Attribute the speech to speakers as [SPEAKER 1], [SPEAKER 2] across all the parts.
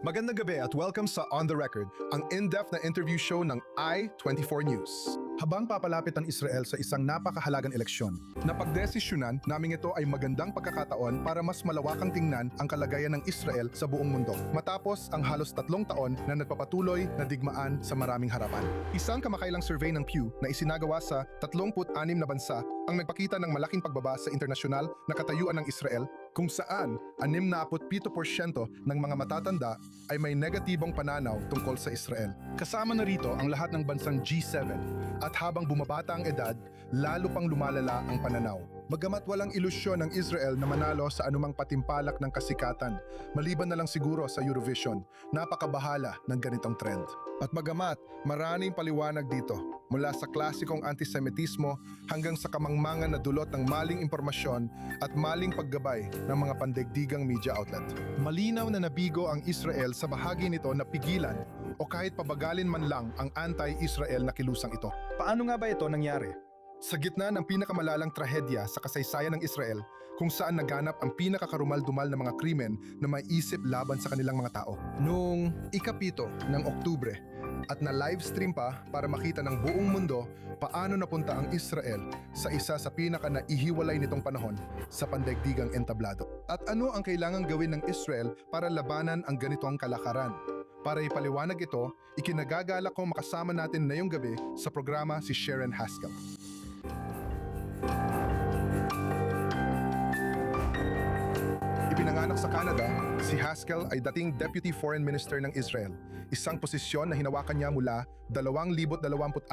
[SPEAKER 1] Magandang gabi at welcome sa On The Record, ang in-depth na interview show ng I-24 News. Habang papalapit ang Israel sa isang napakahalagang eleksyon, napagdesisyonan naming ito ay magandang pagkakataon para mas malawakang tingnan ang kalagayan ng Israel sa buong mundo. Matapos ang halos 3 taon na nagpapatuloy na digmaan sa maraming harapan. Isang kamakailang survey ng Pew na isinagawa sa 36 na bansa ang nagpakita ng malaking pagbaba sa internasyonal na katayuan ng Israel, kung saan 67% ng mga matatanda ay may negatibong pananaw tungkol sa Israel. Kasama na rito ang lahat ng bansang G7 at habang bumabata ang edad, lalo pang lumalala ang pananaw. Bagamat walang ilusyon ng Israel na manalo sa anumang patimpalak ng kasikatan, maliban na lang siguro sa Eurovision, napakabahala ng ganitong trend. At bagamat maraming paliwanag dito, mula sa klasikong antisemitismo hanggang sa kamangmangan na dulot ng maling impormasyon at maling paggabay ng mga pandaigdigang media outlet. Malinaw na nabigo ang Israel sa bahagi nito na pigilan o kahit pabagalin man lang ang anti-Israel na kilusang ito. Paano nga ba ito nangyari? Sa gitna ng pinakamalalang trahedya sa kasaysayan ng Israel, kung saan naganap ang pinakakarumal-dumal na mga krimen na may isip laban sa kanilang mga tao. Noong ikapito ng Oktubre, at na livestream pa para makita ng buong mundo paano napunta ang Israel sa isa sa pinaka-naihiwalay nitong panahon sa pandaigdigang entablado. At ano ang kailangang gawin ng Israel para labanan ang ganitong kalakaran? Para ipaliwanag ito, ikinagagalak kong makasama natin ngayong gabi sa programa si Sharon Haskell. Ipinanganak sa Canada, si Haskell ay dating Deputy Foreign Minister ng Israel, isang posisyon na hinawakan niya mula 2024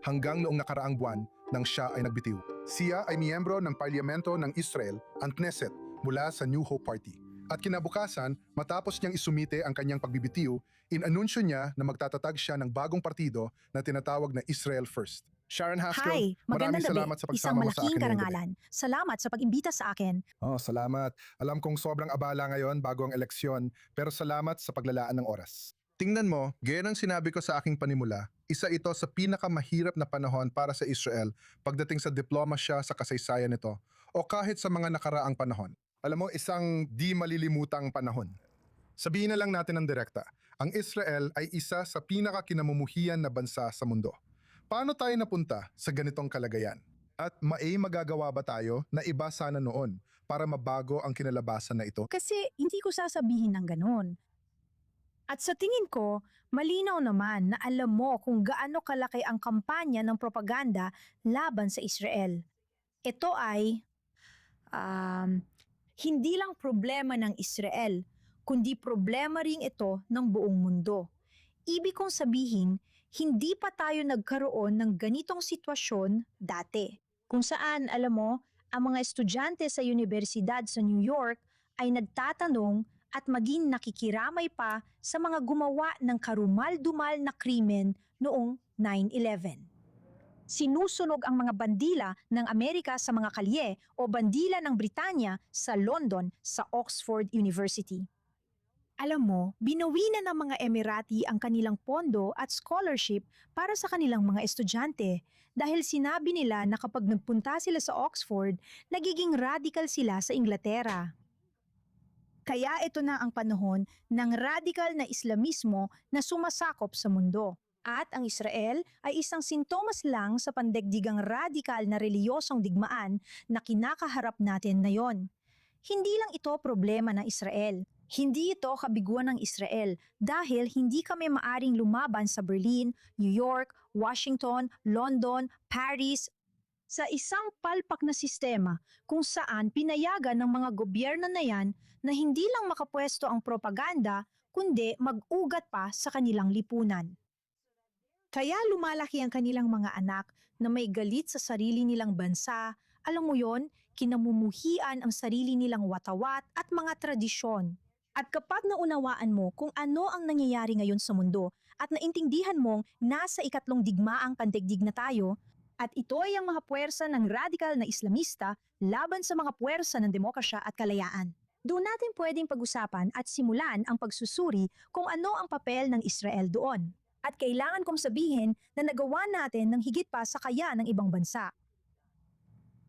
[SPEAKER 1] hanggang noong nakaraang buwan nang siya ay nagbitiw. Siya ay miyembro ng Parlamento ng Israel, ang Knesset, mula sa New Hope Party. At kinabukasan, matapos niyang isumite ang kanyang pagbibitiw, inanunsyo niya na magtatatag siya ng bagong partido na tinatawag na Israel First. Sharon Haskell,
[SPEAKER 2] Hi,
[SPEAKER 1] maraming
[SPEAKER 2] magandang gabi.
[SPEAKER 1] salamat sa
[SPEAKER 2] Isang
[SPEAKER 1] pagsama mo sa
[SPEAKER 2] malaking
[SPEAKER 1] akin ngayong gabi.
[SPEAKER 2] karangalan. Salamat sa pag-imbita sa akin.
[SPEAKER 1] Salamat. Alam kong sobrang abala ngayon bago ang eleksyon, pero salamat sa paglalaan ng oras. Tingnan mo, gaya ng sinabi ko sa aking panimula, isa ito sa pinakamahirap na panahon para sa Israel pagdating sa diplomasya sa kasaysayan nito o kahit sa mga nakaraang panahon. Alam mo, isang di malilimutang panahon. Sabihin na lang natin ng direkta, ang Israel ay isa sa pinakakinamumuhian na bansa sa mundo. Paano tayo napunta sa ganitong kalagayan? At magagawa ba tayo na iba sana noon para mabago ang kinalabasan na ito?
[SPEAKER 2] Kasi hindi ko sasabihin ng ganon. At sa tingin ko, malinaw naman na alam mo kung gaano kalaki ang kampanya ng propaganda laban sa Israel. Ito ay hindi lang problema ng Israel, kundi problema rin ito ng buong mundo. Ibig kong sabihin, hindi pa tayo nagkaroon ng ganitong sitwasyon dati. Kung saan, alam mo, ang mga estudyante sa universidad sa New York ay nagtatanong at maging nakikiramay pa sa mga gumawa ng karumal-dumal na krimen noong 9/11. Sinusunog ang mga bandila ng Amerika sa mga kalye o bandila ng Britanya sa London sa Oxford University. Alam mo, binawi na ng mga Emirati ang kanilang pondo at scholarship para sa kanilang mga estudyante dahil sinabi nila na kapag nagpunta sila sa Oxford, nagiging radical sila sa Inglaterra. Kaya ito na ang panahon ng radical na Islamismo na sumasakop sa mundo. At ang Israel ay isang sintomas lang sa pandaigdigang radical na reliyosong digmaan na kinakaharap natin ngayon. Hindi lang ito problema ng Israel. Hindi ito kabiguan ng Israel dahil hindi kami maaring lumaban sa Berlin, New York, Washington, London, Paris sa isang palpak na sistema kung saan pinayagan ng mga gobyerno na yan na hindi lang makapwesto ang propaganda kundi mag-ugat pa sa kanilang lipunan. Kaya lumalaki ang kanilang mga anak na may galit sa sarili nilang bansa, alam mo yon, kinamumuhian ang sarili nilang watawat at mga tradisyon. At kapag naunawaan mo kung ano ang nangyayari ngayon sa mundo at naintindihan mong nasa ikatlong digmaang pandaigdig na tayo, at ito ay ang mga puwersa ng radikal na Islamista laban sa mga puwersa ng demokrasya at kalayaan. Doon natin pwedeng pag-usapan at simulan ang pagsusuri kung ano ang papel ng Israel doon. At kailangan kong sabihin na nagawa natin ng higit pa sa kaya ng ibang bansa.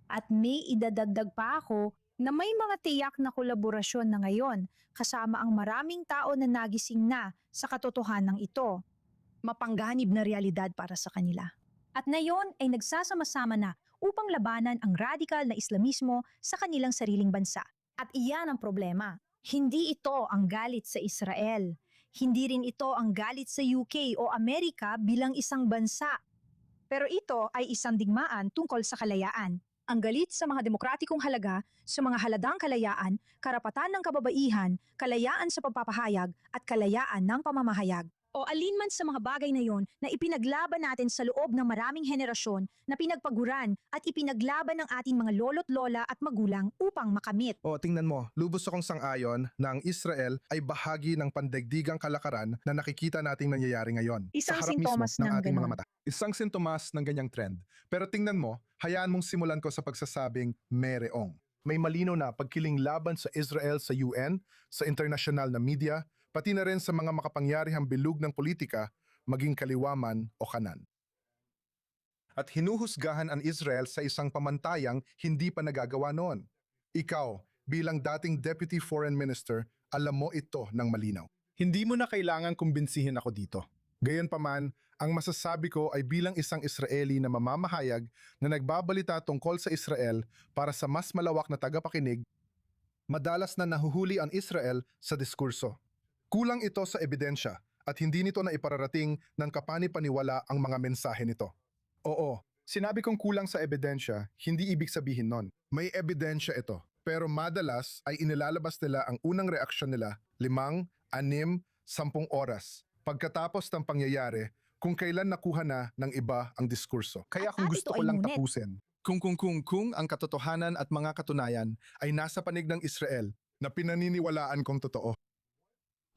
[SPEAKER 2] At may idadagdag pa ako na may mga tiyak na kolaborasyon na ngayon kasama ang maraming tao na nagising na sa katotohanan ito. Mapangganib na realidad para sa kanila. At ngayon ay nagsasama-sama na upang labanan ang radikal na Islamismo sa kanilang sariling bansa. At iyan ang problema. Hindi ito ang galit sa Israel. Hindi rin ito ang galit sa UK o Amerika bilang isang bansa. Pero ito ay isang digmaan tungkol sa kalayaan. Ang galit sa mga demokratikong halaga, sa mga haladang kalayaan, karapatan ng kababaihan, kalayaan sa pagpapahayag at kalayaan ng pamamahayag. O alinman sa mga bagay na yon na ipinaglaban natin sa loob ng maraming henerasyon na pinagpaguran at ipinaglaban ng ating mga lolo't lola at magulang upang makamit.
[SPEAKER 1] O tingnan mo, lubos akong sang-ayon na ang Israel ay bahagi ng pandaigdigang kalakaran na nakikita nating nangyayari ngayon.
[SPEAKER 2] Isang
[SPEAKER 1] sa harap mismo
[SPEAKER 2] sintomas
[SPEAKER 1] ng
[SPEAKER 2] ng
[SPEAKER 1] ating mga
[SPEAKER 2] ganun.
[SPEAKER 1] mata. Isang sintomas ng ganyang trend. Pero tingnan mo, hayaan mong simulan ko sa pagsasabing mereong. May malinaw na pagkiling laban sa Israel sa UN, sa internasyonal na media, pati na rin sa mga makapangyarihang bilog ng politika, maging kaliwaman o kanan. At hinuhusgahan ang Israel sa isang pamantayang hindi pa nagagawa noon. Ikaw, bilang dating Deputy Foreign Minister, alam mo ito ng malinaw. Hindi mo na kailangan kumbinsihin ako dito. Gayunpaman, ang masasabi ko ay bilang isang Israeli na mamamahayag na nagbabalita tungkol sa Israel para sa mas malawak na tagapakinig, madalas na nahuhuli ang Israel sa diskurso. Kulang ito sa ebidensya at hindi nito na ipararating ng kapani-paniwala ang mga mensahe nito. Oo, sinabi kong kulang sa ebidensya, hindi ibig sabihin nun. May ebidensya ito, pero madalas ay inilalabas nila ang unang reaksyon nila 5, 6, 10 oras pagkatapos ng pangyayari kung kailan nakuha na ng iba ang diskurso. Kaya kung gusto ko lang tapusin, kung ang katotohanan at mga katunayan ay nasa panig ng Israel na pinaniniwalaan kong totoo.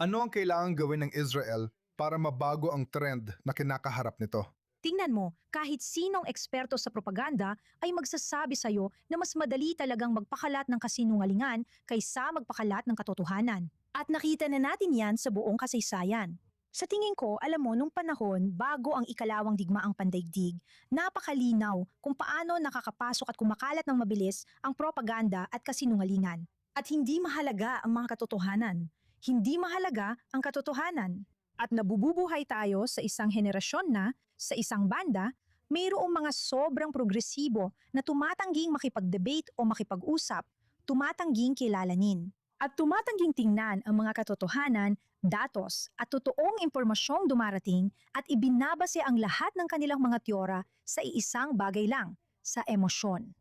[SPEAKER 1] Ano ang kailangang gawin ng Israel para mabago ang trend na kinakaharap nito?
[SPEAKER 2] Tingnan mo, kahit sinong eksperto sa propaganda ay magsasabi sa'yo na mas madali talagang magpakalat ng kasinungalingan kaysa magpakalat ng katotohanan. At nakita na natin yan sa buong kasaysayan. Sa tingin ko, alam mo, nung panahon bago ang ikalawang digmaang pandaigdig, napakalinaw kung paano nakakapasok at kumakalat ng mabilis ang propaganda at kasinungalingan. At hindi mahalaga ang mga katotohanan. Hindi mahalaga ang katotohanan. At nabubuhay tayo sa isang henerasyon na, sa isang banda, mayroong mga sobrang progresibo na tumatangging makipag-debate o makipag-usap, tumatangging kilalanin. At tumatangging tingnan ang mga katotohanan, datos at totoong impormasyong dumarating at ibinabase ang lahat ng kanilang mga teorya sa iisang bagay lang, sa emosyon.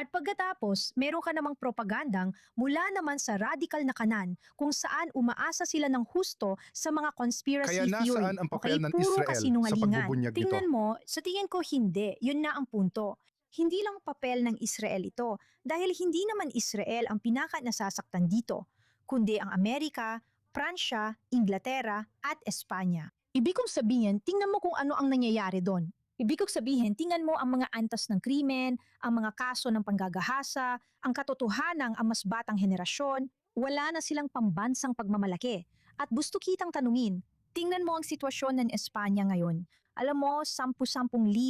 [SPEAKER 2] At pagkatapos, meron ka namang propagandang mula naman sa radical na kanan kung saan umaasa sila ng husto sa mga conspiracy
[SPEAKER 1] Kaya
[SPEAKER 2] theory.
[SPEAKER 1] nasaan ang papel ng
[SPEAKER 2] puro
[SPEAKER 1] Israel sa
[SPEAKER 2] kasinungalingan.
[SPEAKER 1] pagbubunyag nito?
[SPEAKER 2] Tingnan mo, sa tingin ko hindi. Yun na ang punto. Hindi lang papel ng Israel ito dahil hindi naman Israel ang pinaka-nasasaktan dito, kundi ang Amerika, Pransya, Inglaterra at Espanya. Ibig kong sabihin, tingnan mo kung ano ang nangyayari doon. Ibig kong sabihin, tingnan mo ang mga antas ng krimen, ang mga kaso ng panggagahasa, ang katotohanang ang mas batang henerasyon, wala na silang pambansang pagmamalaki. At gusto kitang tanungin, tingnan mo ang sitwasyon ng Espanya ngayon. Alam mo, 10,000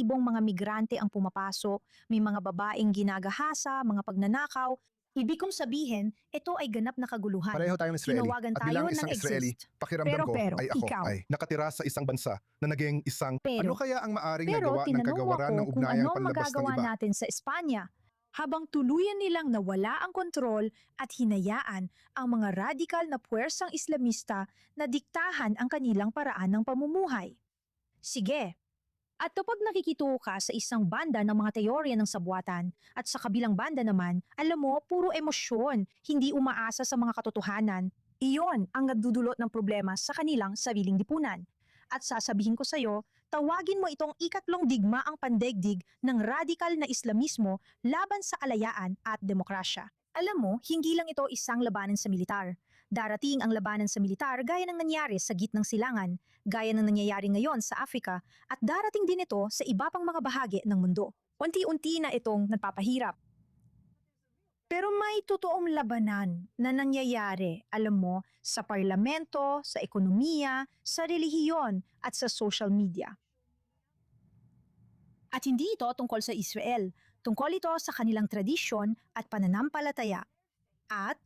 [SPEAKER 2] mga migrante ang pumapasok, may mga babaeng ginagahasa, mga pagnanakaw. Ibig kong sabihin, ito ay ganap na kaguluhan.
[SPEAKER 1] Pareho tayong Israeli.
[SPEAKER 2] Tinawagan
[SPEAKER 1] At
[SPEAKER 2] tayo
[SPEAKER 1] bilang
[SPEAKER 2] ng
[SPEAKER 1] isang Israeli,
[SPEAKER 2] exist.
[SPEAKER 1] pakiramdam ko
[SPEAKER 2] Pero,
[SPEAKER 1] ay ako
[SPEAKER 2] ikaw.
[SPEAKER 1] ay nakatira sa isang bansa na naging isang ano kaya ang maaring
[SPEAKER 2] Pero
[SPEAKER 1] nagawa ng
[SPEAKER 2] tinanong
[SPEAKER 1] kagawaran ng
[SPEAKER 2] ako kung
[SPEAKER 1] ugnayang
[SPEAKER 2] ano ang
[SPEAKER 1] panlabas ng
[SPEAKER 2] magagawa
[SPEAKER 1] iba?
[SPEAKER 2] natin sa Espanya habang tuluyan nilang nawala ang kontrol at hinayaan ang mga radikal na puwersang Islamista na diktahan ang kanilang paraan ng pamumuhay. Sige. At kapag nakikituo ka sa isang banda ng mga teorya ng sabuatan at sa kabilang banda naman, alam mo, puro emosyon, hindi umaasa sa mga katotohanan. Iyon ang nagdudulot ng problema sa kanilang sariling lipunan. At sasabihin ko sa iyo, tawagin mo itong ikatlong digmaang pandaigdig ng radikal na Islamismo laban sa kalayaan at demokrasya. Alam mo, hindi lang ito isang labanan sa militar. Darating ang labanan sa militar gaya ng nangyari sa gitnang silangan, gaya ng nangyayari ngayon sa Afrika, at darating din ito sa iba pang mga bahagi ng mundo. Unti-unti na itong nagpapahirap. Pero may totoong labanan na nangyayari, alam mo, sa parlamento, sa ekonomiya, sa relihiyon at sa social media. At hindi ito tungkol sa Israel, Tungkol ito sa kanilang tradisyon at pananampalataya. At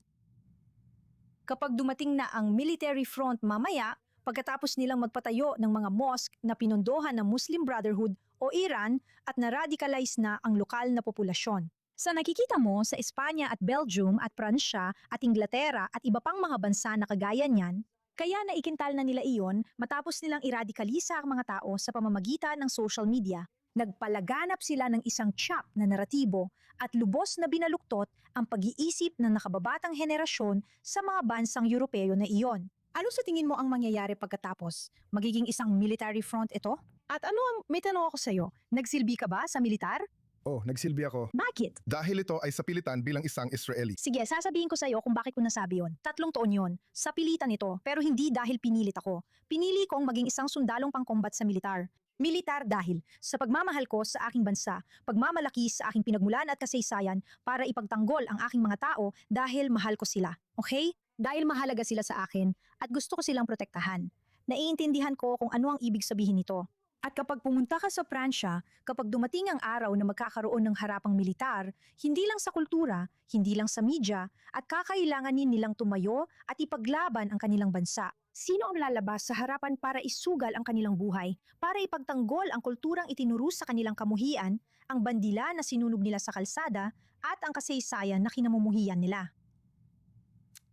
[SPEAKER 2] kapag dumating na ang military front mamaya, pagkatapos nilang magpatayo ng mga mosque na pinondohan ng Muslim Brotherhood o Iran at na-radicalize na ang lokal na populasyon. Sa nakikita mo sa Espanya at Belgium at Pransya at Inglaterra at iba pang mga bansa na kagaya niyan, kaya naikintal na nila iyon matapos nilang iradikalisa ang mga tao sa pamamagitan ng social media. Nagpalaganap sila ng isang tsak na naratibo at lubos na binaluktot ang pag-iisip ng nakababatang henerasyon sa mga bansang Europeo na iyon. Ano sa tingin mo ang mangyayari pagkatapos? Magiging isang military front ito? At may tanong ako sa'yo, nagsilbi ka ba sa militar?
[SPEAKER 1] Oh, nagsilbi ako.
[SPEAKER 2] Bakit?
[SPEAKER 1] Dahil ito ay sa pilitan bilang isang Israeli.
[SPEAKER 2] Sige, sasabihin ko sa'yo kung bakit ko nasabi yon. 3 taon yon. Sa pilitan ito, pero hindi dahil pinilit ako. Pinili kong maging isang sundalong pangkombat sa militar. Militar dahil sa pagmamahal ko sa aking bansa, pagmamalaki sa aking pinagmulan at kasaysayan para ipagtanggol ang aking mga tao dahil mahal ko sila. Okay? Dahil mahalaga sila sa akin at gusto ko silang protektahan. Naiintindihan ko kung ano ang ibig sabihin nito. At kapag pumunta ka sa Pransya, kapag dumating ang araw na magkakaroon ng harapang militar, hindi lang sa kultura, hindi lang sa media, at kakailanganin nilang tumayo at ipaglaban ang kanilang bansa. Sino ang lalabas sa harapan para isugal ang kanilang buhay, para ipagtanggol ang kulturang itinuro sa kanilang kamuhian, ang bandila na sinunog nila sa kalsada, at ang kasaysayan na kinamumuhian nila?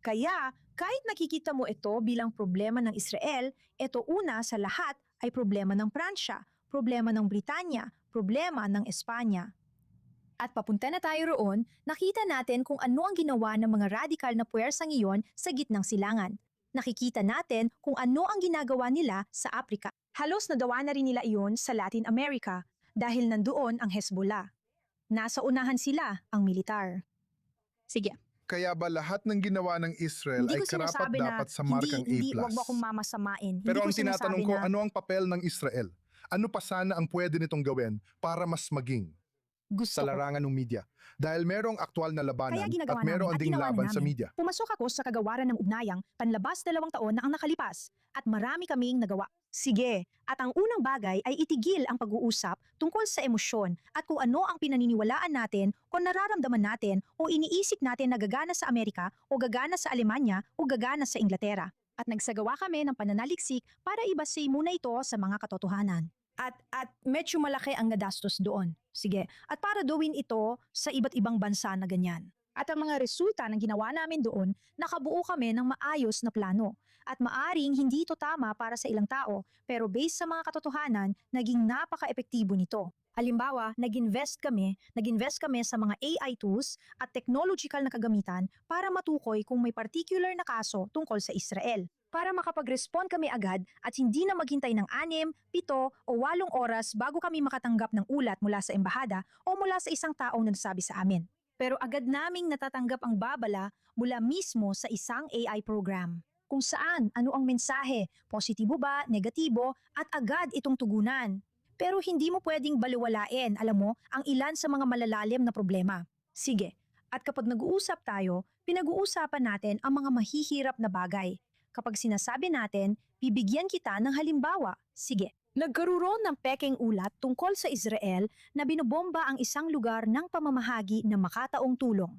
[SPEAKER 2] Kaya, kahit nakikita mo ito bilang problema ng Israel, ito una sa lahat ay problema ng Pransya, problema ng Britanya, problema ng Espanya. At papunta na tayo roon, nakita natin kung ano ang ginawa ng mga radikal na puwersang iyon sa gitnang silangan. Nakikita natin kung ano ang ginagawa nila sa Afrika. Halos nagawa na rin nila iyon sa Latin America dahil nandoon ang Hezbollah. Nasa unahan sila, ang militar. Sige.
[SPEAKER 1] Kaya ba lahat ng ginawa ng Israel
[SPEAKER 2] Hindi
[SPEAKER 1] ay
[SPEAKER 2] ko sinasabi na
[SPEAKER 1] karapat-dapat sa markang
[SPEAKER 2] hindi,
[SPEAKER 1] A+?
[SPEAKER 2] wag mo akong mamasamain.
[SPEAKER 1] Pero
[SPEAKER 2] Hindi
[SPEAKER 1] ang
[SPEAKER 2] ko sinasabi
[SPEAKER 1] tinatanong ko,
[SPEAKER 2] na-
[SPEAKER 1] ano ang papel ng Israel? Ano pa sana ang pwede nitong gawin para mas maging
[SPEAKER 2] gusto
[SPEAKER 1] sa
[SPEAKER 2] ko.
[SPEAKER 1] larangan ng media? Dahil merong aktual na labanan
[SPEAKER 2] Kaya
[SPEAKER 1] at
[SPEAKER 2] ginagawa
[SPEAKER 1] meron
[SPEAKER 2] namin at
[SPEAKER 1] ding
[SPEAKER 2] ginawa
[SPEAKER 1] laban
[SPEAKER 2] namin.
[SPEAKER 1] sa media.
[SPEAKER 2] Pumasok ako sa kagawaran ng ugnayang panlabas 2 taon na ang nakalipas at marami kaming nagawa. Sige, at ang unang bagay ay itigil ang pag-uusap tungkol sa emosyon at kung ano ang pinaniniwalaan natin o nararamdaman natin o iniisip natin na gagana sa Amerika o gagana sa Alemanya o gagana sa Inglaterra. At nagsagawa kami ng pananaliksik para ibase muna ito sa mga katotohanan. At medyo malaki ang nadastos doon. Sige, at para gawin ito sa iba't ibang bansa na ganyan. At ang mga resulta ng ginawa namin doon, nakabuo kami ng maayos na plano. At maaring hindi ito tama para sa ilang tao, pero based sa mga katotohanan, naging napaka-epektibo nito. Halimbawa, nag-invest kami sa mga AI tools at technological na kagamitan para matukoy kung may particular na kaso tungkol sa Israel. Para makapag-respond kami agad at hindi na maghintay ng 6, 7 o 8 oras bago kami makatanggap ng ulat mula sa embahada o mula sa isang taong nagsabi sa amin. Pero agad naming natatanggap ang babala mula mismo sa isang AI program. Kung saan, ano ang mensahe, positibo ba, negatibo, at agad itong tugunan. Pero hindi mo pwedeng baliwalain, alam mo, ang ilan sa mga malalalim na problema. Sige, at kapag nag-uusap tayo, pinag-uusapan natin ang mga mahihirap na bagay. Kapag sinasabi natin, bibigyan kita ng halimbawa. Sige. Nagkaroon ng pekeng ulat tungkol sa Israel na binobomba ang isang lugar ng pamamahagi ng makataong tulong.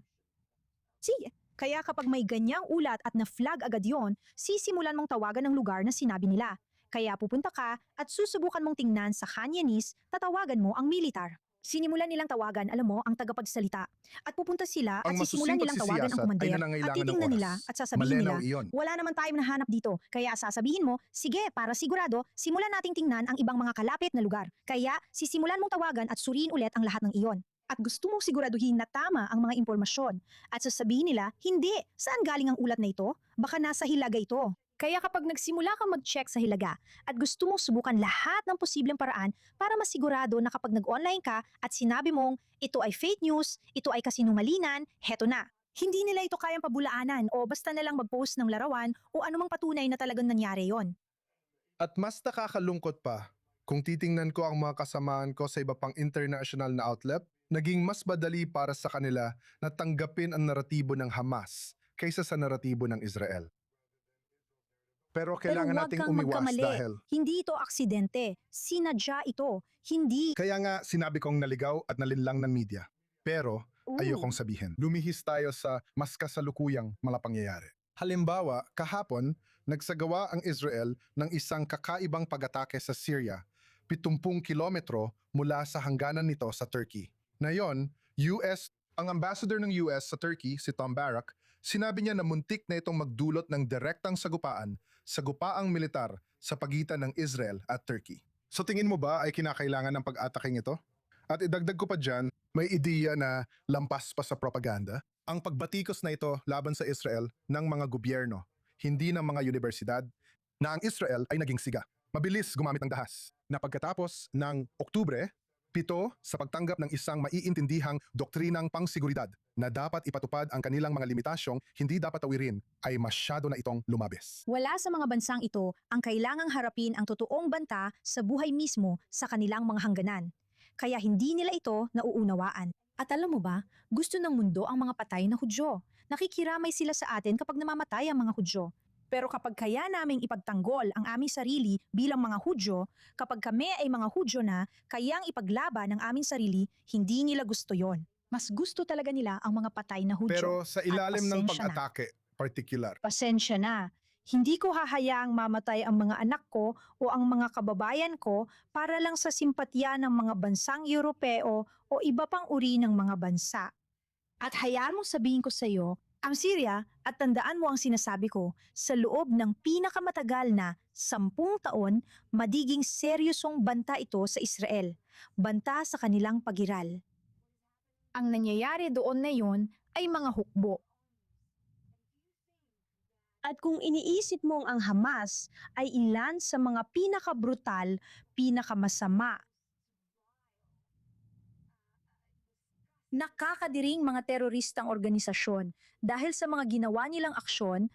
[SPEAKER 2] Sige, kaya kapag may ganyang ulat at na-flag agad yon, sisimulan mong tawagan ng lugar na sinabi nila. Kaya pupunta ka at susubukan mong tingnan sa Canyonis, tatawagan mo ang militar. Sinimulan nilang tawagan, alam mo, ang tagapagsalita. At pupunta sila at
[SPEAKER 1] Ang
[SPEAKER 2] sisimulan
[SPEAKER 1] masusing
[SPEAKER 2] nilang tawagan ang
[SPEAKER 1] pagsisiyasat ay
[SPEAKER 2] kumander at
[SPEAKER 1] nangangailangan ng
[SPEAKER 2] titingnan
[SPEAKER 1] oras.
[SPEAKER 2] nila at sasabihin
[SPEAKER 1] Malinaw
[SPEAKER 2] nila,
[SPEAKER 1] iyon.
[SPEAKER 2] wala naman tayong nahanap dito. Kaya sasabihin mo, sige, para sigurado, simulan nating tingnan ang ibang mga kalapit na lugar. Kaya sisimulan mong tawagan at suriin ulit ang lahat ng iyon. At gusto mong siguraduhin na tama ang mga impormasyon. At sasabihin nila, hindi, saan galing ang ulat na ito? Baka nasa hilaga ito. Kaya kapag nagsimula kang mag-check sa hilaga at gusto mong subukan lahat ng posibleng paraan para masigurado na kapag nag-online ka at sinabi mong ito ay fake news, ito ay kasinungalingan, heto na. Hindi nila ito kayang pabulaanan o basta na lang mag-post ng larawan o anumang patunay na talagang nangyari yon.
[SPEAKER 1] At mas nakakalungkot pa, kung titingnan ko ang mga kasamaan ko sa iba pang international na outlet, naging mas madali para sa kanila na tanggapin ang naratibo ng Hamas kaysa sa naratibo ng Israel. Pero kailangan
[SPEAKER 2] Pero huwag
[SPEAKER 1] nating
[SPEAKER 2] kang
[SPEAKER 1] umiwas
[SPEAKER 2] magkamali.
[SPEAKER 1] dahil
[SPEAKER 2] Hindi ito aksidente. Sinadya ito. Hindi.
[SPEAKER 1] kaya nga sinabi kong naligaw at nalinlang ng media. Pero
[SPEAKER 2] Ooh.
[SPEAKER 1] ayokong sabihin. Lumihis tayo sa mas kasalukuyang mga pangyayari. Halimbawa, kahapon, nagsagawa ang Israel ng isang kakaibang pag-atake sa Syria, 70 kilometro mula sa hangganan nito sa Turkey. Ngayon, ang ambassador ng US sa Turkey, si Tom Barrack, sinabi niya na muntik na itong magdulot ng direktang sagupaang militar sa pagitan ng Israel at Turkey. So tingin mo ba ay kinakailangan ng pag-ataking ito? At idagdag ko pa dyan, may ideya na lampas pa sa propaganda. Ang pagbatikos na ito laban sa Israel ng mga gobyerno, hindi ng mga universidad, na ang Israel ay naging siga. Mabilis gumamit ng dahas. Na pagkatapos ng Oktubre, 7 sa pagtanggap ng isang maiintindihang doktrinang pangseguridad na dapat ipatupad ang kanilang mga limitasyong hindi dapat tawirin, ay masyado na itong lumabis.
[SPEAKER 2] Wala sa mga bansang ito ang kailangang harapin ang totoong banta sa buhay mismo sa kanilang mga hangganan. Kaya hindi nila ito nauunawaan. At alam mo ba, gusto ng mundo ang mga patay na Hudyo. Nakikiramay sila sa atin kapag namamatay ang mga Hudyo. Pero kapag kaya naming ipagtanggol ang aming sarili bilang mga Hudyo, kapag kami ay mga Hudyo na kayang ipaglaban ang aming sarili, hindi nila gusto yon. Mas gusto talaga nila ang mga patay na Hudyo.
[SPEAKER 1] Pero sa ilalim ng
[SPEAKER 2] pasensya na.
[SPEAKER 1] pag-atake, particular,
[SPEAKER 2] Pasensya na. Hindi ko hahayaang mamatay ang mga anak ko o ang mga kababayan ko para lang sa simpatya ng mga bansang Europeo o iba pang uri ng mga bansa. At hayaan mong sabihin ko sa iyo, ang Syria, at tandaan mo ang sinasabi ko, sa loob ng pinakamatagal na 10 taon, magiging seryosong banta ito sa Israel. Banta sa kanilang pagiral. Ang nangyayari doon na yon ay mga hukbo. At kung iniisip mong ang Hamas ay ilan sa mga pinakabrutal, pinakamasama, nakakadiring mga teroristang organisasyon dahil sa mga ginawa nilang aksyon,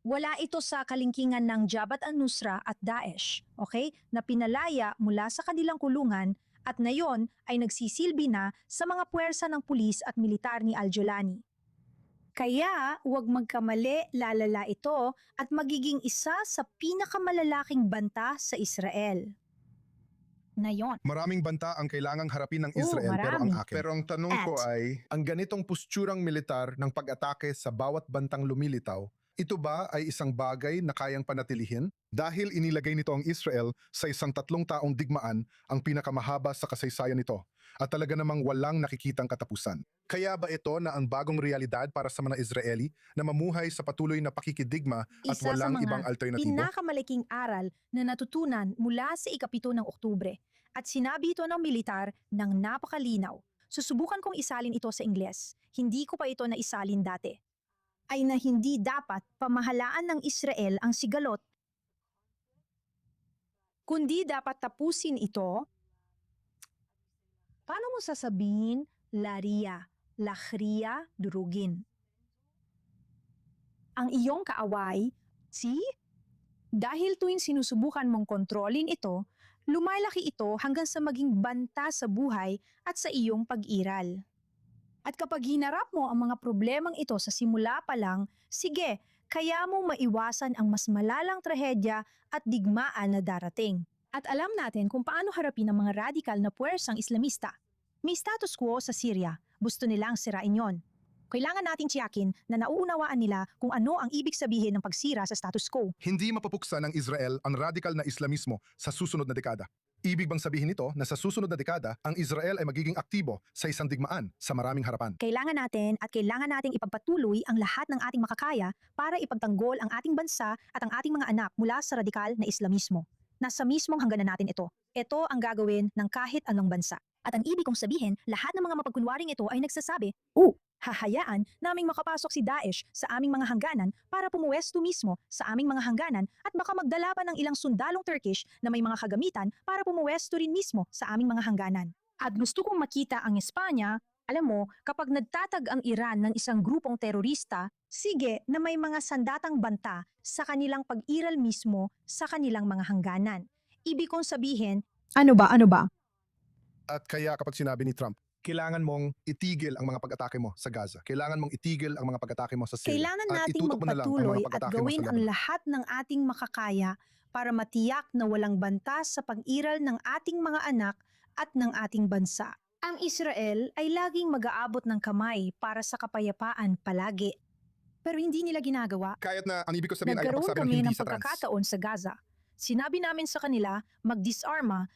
[SPEAKER 2] wala ito sa kalingkingan ng Jabhat al-Nusra at Daesh, okay? Na pinalaya mula sa kanilang kulungan at ngayon ay nagsisilbi na sa mga puwersa ng pulis at militar ni Al-Jolani. Kaya huwag magkamali, lalala ito at magiging isa sa pinakamalalaking banta sa Israel. Na yon.
[SPEAKER 1] maraming banta ang kailangang harapin ng Israel
[SPEAKER 2] marami.
[SPEAKER 1] pero ang tanong ko
[SPEAKER 2] At-
[SPEAKER 1] ay, ang ganitong posturang militar ng pag-atake sa bawat bantang lumilitaw, ito ba ay isang bagay na kayang panatilihin? Dahil inilagay nito ang Israel sa isang 3 taong digmaan, ang pinakamahaba sa kasaysayan nito, at talaga namang walang nakikitang katapusan. Kaya ba ito na ang bagong realidad para sa mga Israeli na mamuhay sa patuloy na pakikidigma at
[SPEAKER 2] Isa sa
[SPEAKER 1] walang
[SPEAKER 2] mga
[SPEAKER 1] ibang alternatibo?
[SPEAKER 2] pinakamalaking aral na natutunan mula sa 7 ng Oktubre at sinabi ito ng militar ng napakalinaw. Susubukan kong isalin ito sa Ingles. Hindi ko pa ito naisalin dati. Ay na hindi dapat pamahalaan ng Israel ang sigalot, kundi dapat tapusin ito. Paano mo sasabihin Laria, Lachria, Durugin? Ang iyong kaaway, dahil tuwing sinusubukan mong kontrolin ito, lumalaki ito hanggang sa maging banta sa buhay at sa iyong pag-iral. At kapag hinarap mo ang mga problemang ito sa simula pa lang, sige, kaya mo maiwasan ang mas malalang trahedya at digmaan na darating. At alam natin kung paano harapin ang mga radikal na puwersang Islamista. May status quo sa Syria, gusto nilang sirain yon. Kailangan nating tiyakin na nauunawaan nila kung ano ang ibig sabihin ng pagsira sa status quo.
[SPEAKER 1] Hindi mapupuksa ng Israel ang radikal na Islamismo sa susunod na dekada. Ibig bang sabihin nito na sa susunod na dekada, ang Israel ay magiging aktibo sa isang digmaan sa maraming harapan?
[SPEAKER 2] Kailangan nating ipagpatuloy ang lahat ng ating makakaya para ipagtanggol ang ating bansa at ang ating mga anak mula sa radikal na Islamismo. Nasa mismong hangganan natin ito. Ito ang gagawin ng kahit anong bansa. At ang ibig kong sabihin, lahat ng mga mapagkunwaring ito ay nagsasabi, hahayaan naming makapasok si Daesh sa aming mga hangganan para pumuwesto mismo sa aming mga hangganan at baka magdala pa ng ilang sundalong Turkish na may mga kagamitan para pumuwesto rin mismo sa aming mga hangganan. At gusto kong makita ang Espanya, alam mo, kapag nagtatag ang Iran ng isang grupong terorista, sige na may mga sandatang banta sa kanilang pag-iral mismo sa kanilang mga hangganan. Ibig kong sabihin, ano ba?
[SPEAKER 1] At kaya kapag sinabi ni Trump, kailangan mong itigil ang mga pag-atake mo sa Gaza. Kailangan mong itigil ang mga pag-atake mo sa Syria.
[SPEAKER 2] Kailangan
[SPEAKER 1] At
[SPEAKER 2] nating
[SPEAKER 1] itutok mo na lang ang mga
[SPEAKER 2] magpatuloy at
[SPEAKER 1] pag-atake mo
[SPEAKER 2] gawin
[SPEAKER 1] sa
[SPEAKER 2] ang
[SPEAKER 1] Lebanon.
[SPEAKER 2] lahat ng ating makakaya para matiyak na walang banta sa pag-iral ng ating mga anak at ng ating bansa. Ang Israel ay laging mag-aabot ng kamay para sa kapayapaan palagi. Pero hindi nila ginagawa.
[SPEAKER 1] Kahit na ang ibig ko sabihin ay
[SPEAKER 2] Nagkaroon
[SPEAKER 1] pagsabi ng
[SPEAKER 2] kami
[SPEAKER 1] hindi
[SPEAKER 2] ng
[SPEAKER 1] sa trans.
[SPEAKER 2] pagkakataon sa Gaza. Sinabi namin sa kanila, magdisarma,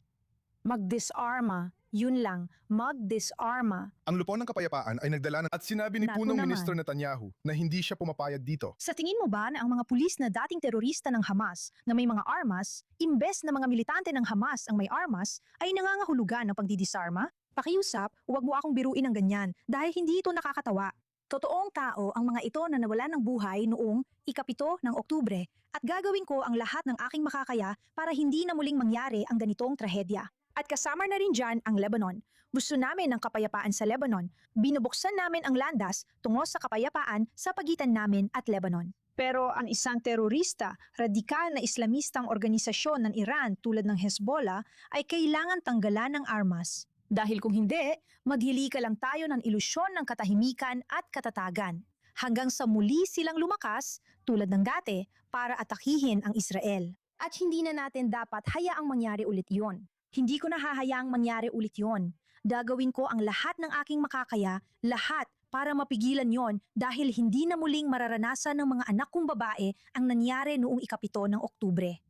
[SPEAKER 2] yun lang, magdisarma.
[SPEAKER 1] Ang lupon ng kapayapaan ay nagdala at sinabi ni
[SPEAKER 2] Naku
[SPEAKER 1] punong
[SPEAKER 2] naman.
[SPEAKER 1] Ministro Netanyahu na hindi siya pumapayag dito.
[SPEAKER 2] Sa tingin mo ba na ang mga pulis na dating terorista ng Hamas na may mga armas, imbes na mga militante ng Hamas ang may armas, ay nangangahulugan ng pagdidisarma? Pakiusap, huwag mo akong biruin ng ganyan dahil hindi ito nakakatawa. Totoong tao ang mga ito na nawala ng buhay noong ikapito ng Oktubre at gagawin ko ang lahat ng aking makakaya para hindi na muling mangyari ang ganitong trahedya. At kasama na rin dyan ang Lebanon. Gusto namin ng kapayapaan sa Lebanon. Binubuksan namin ang landas tungo sa kapayapaan sa pagitan namin at Lebanon. Pero ang isang terorista, radikal na Islamistang organisasyon ng Iran tulad ng Hezbollah ay kailangan tanggalan ng armas. Dahil kung hindi, maghilika lang tayo ng ilusyon ng katahimikan at katatagan. Hanggang sa muli silang lumakas, tulad ng dati, para atakihin ang Israel. At hindi na natin dapat hayaang mangyari ulit yon. Hindi ko na hahayaang mangyari ulit yon. Gagawin ko ang lahat ng aking makakaya, lahat para mapigilan yon dahil hindi na muling mararanasan ng mga anak kong babae ang nangyari noong ikapito ng Oktubre.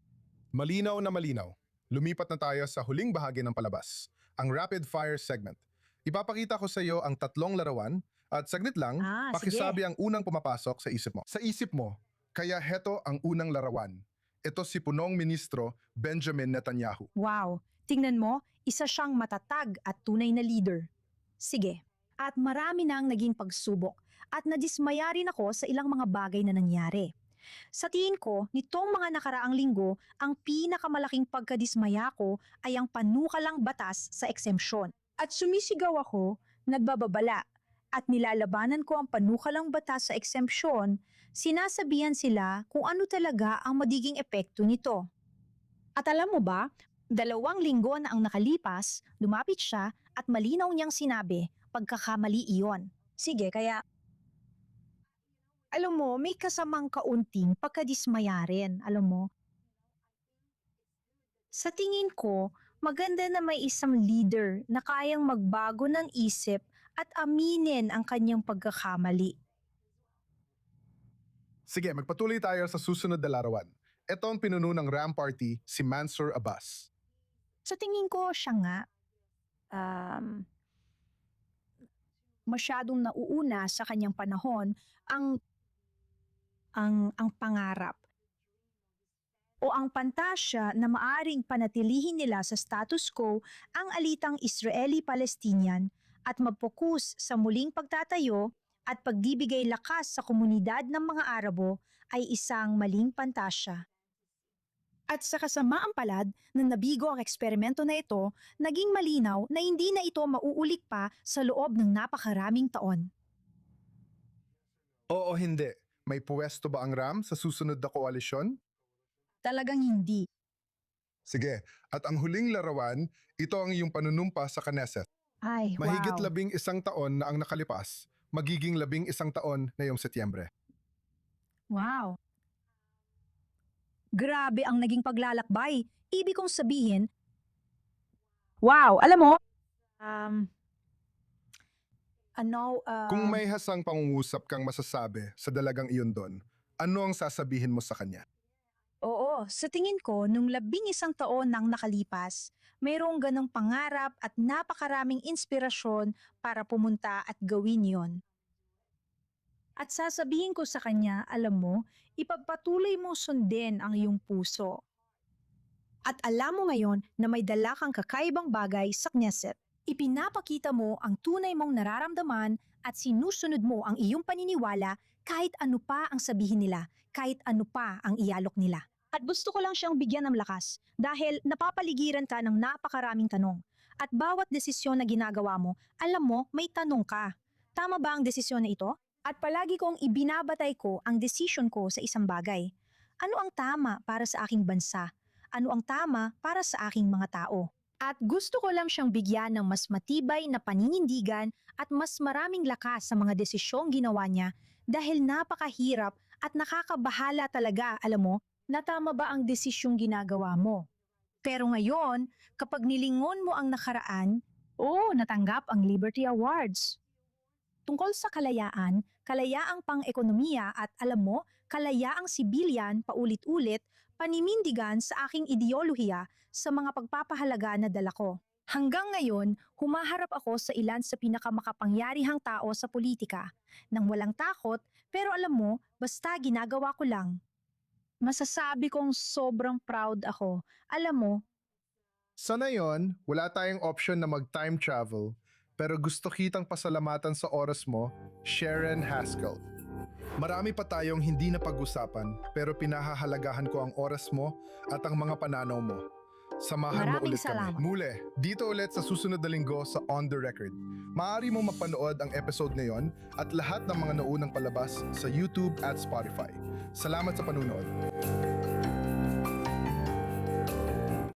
[SPEAKER 1] Malinaw na malinaw. Lumipat na tayo sa huling bahagi ng palabas, ang rapid fire segment. Ipapakita ko sa iyo ang tatlong larawan at saglit lang, pakisabi ang unang pumapasok sa isip mo. Sa isip mo, kaya heto ang unang larawan. Ito si punong ministro Benjamin Netanyahu.
[SPEAKER 2] Wow, tingnan mo, isa siyang matatag at tunay na leader. Sige, at marami nang naging pagsubok at nadismaya rin ako sa ilang mga bagay na nangyari. Sa tingin ko, nitong mga nakaraang linggo, ang pinakamalaking pagkadismaya ko ay ang panukalang batas sa exemption. At sumisigaw ako, nagbababala, at nilalabanan ko ang panukalang batas sa exemption, sinasabihan sila kung ano talaga ang magiging epekto nito. At alam mo ba, 2 linggo na ang nakalipas, lumapit siya at malinaw niyang sinabi, pagkakamali iyon. Sige, kaya alam mo, may kasamang kaunting pagkadismaya rin, alam mo. Sa tingin ko, maganda na may isang leader na kayang magbago ng isip at aminin ang kanyang pagkakamali.
[SPEAKER 1] Sige, magpatuloy tayo sa susunod na larawan. Ito ang pinuno ng Ram Party, si Mansour Abbas.
[SPEAKER 2] Sa tingin ko siya nga, masyadong nauuna sa kanyang panahon ang pangarap o ang pantasya na maaring panatilihin nila sa status quo ang alitang Israeli-Palestinian at mag-focus sa muling pagtatayo at pagbibigay lakas sa komunidad ng mga Arabo ay isang maling pantasya. At sa kasamaang palad na nabigo ang eksperimento na ito, naging malinaw na hindi na ito mauulit pa sa loob ng napakaraming taon.
[SPEAKER 1] Oo o hindi? May puwesto ba ang Ram sa susunod na koalisyon?
[SPEAKER 2] Talagang hindi.
[SPEAKER 1] Sige, at ang huling larawan, ito ang iyong panunumpa sa Knesset.
[SPEAKER 2] Ay,
[SPEAKER 1] Mahigit
[SPEAKER 2] wow.
[SPEAKER 1] 11 taon na ang nakalipas, magiging 11 taon ngayong Setyembre.
[SPEAKER 2] Wow. Grabe ang naging paglalakbay. Ibig kong sabihin, wow, alam mo,
[SPEAKER 1] Kung may hasang pangungusap kang masasabi sa dalagang iyon doon, ano ang sasabihin mo sa kanya?
[SPEAKER 2] oo, sa tingin ko, nung 11 taon nang nakalipas, mayroong ganong pangarap at napakaraming inspirasyon para pumunta at gawin yon. At sasabihin ko sa kanya, alam mo, ipagpatuloy mo sundin ang iyong puso. At alam mo ngayon na may dala kang kakaibang bagay sa Knesset. Ipinapakita mo ang tunay mong nararamdaman at sinusunod mo ang iyong paniniwala kahit ano pa ang sabihin nila, kahit ano pa ang ialok nila. At gusto ko lang siyang bigyan ng lakas dahil napapaligiran ka ng napakaraming tanong. At bawat desisyon na ginagawa mo, alam mo, may tanong ka. Tama ba ang desisyon na ito? At palagi kong ibinabatay ko ang desisyon ko sa isang bagay. Ano ang tama para sa aking bansa? Ano ang tama para sa aking mga tao? At gusto ko lang siyang bigyan ng mas matibay na paninindigan at mas maraming lakas sa mga desisyong ginawa niya dahil napakahirap at nakakabahala talaga, alam mo, na tama ba ang desisyong ginagawa mo. Pero ngayon, kapag nilingon mo ang nakaraan, Oo, natanggap ang Liberty Awards. Tungkol sa kalayaan, kalayaang pang-ekonomiya at alam mo, kalayaang sibilyan paulit-ulit, paninindigan sa aking ideolohiya sa mga pagpapahalaga na dala ko. Hanggang ngayon, humaharap ako sa ilan sa pinakamakapangyarihang tao sa politika, nang walang takot, pero alam mo, basta ginagawa ko lang. Masasabi kong sobrang proud ako. Alam mo,
[SPEAKER 1] Sa ngayon, wala tayong option na mag-time travel, pero gusto kitang pasalamatan sa oras mo, Sharon Haskell. Marami pa tayong hindi na pag-usapan, pero pinahahalagahan ko ang oras mo at ang mga pananaw mo. Samahan mo
[SPEAKER 2] Maraming
[SPEAKER 1] ulit kami.
[SPEAKER 2] salamat.
[SPEAKER 1] Muli, dito ulit sa susunod na linggo sa On The Record. Maaari mo mapanood ang episode ngayon at lahat ng mga naunang palabas sa YouTube at Spotify. Salamat sa panunood.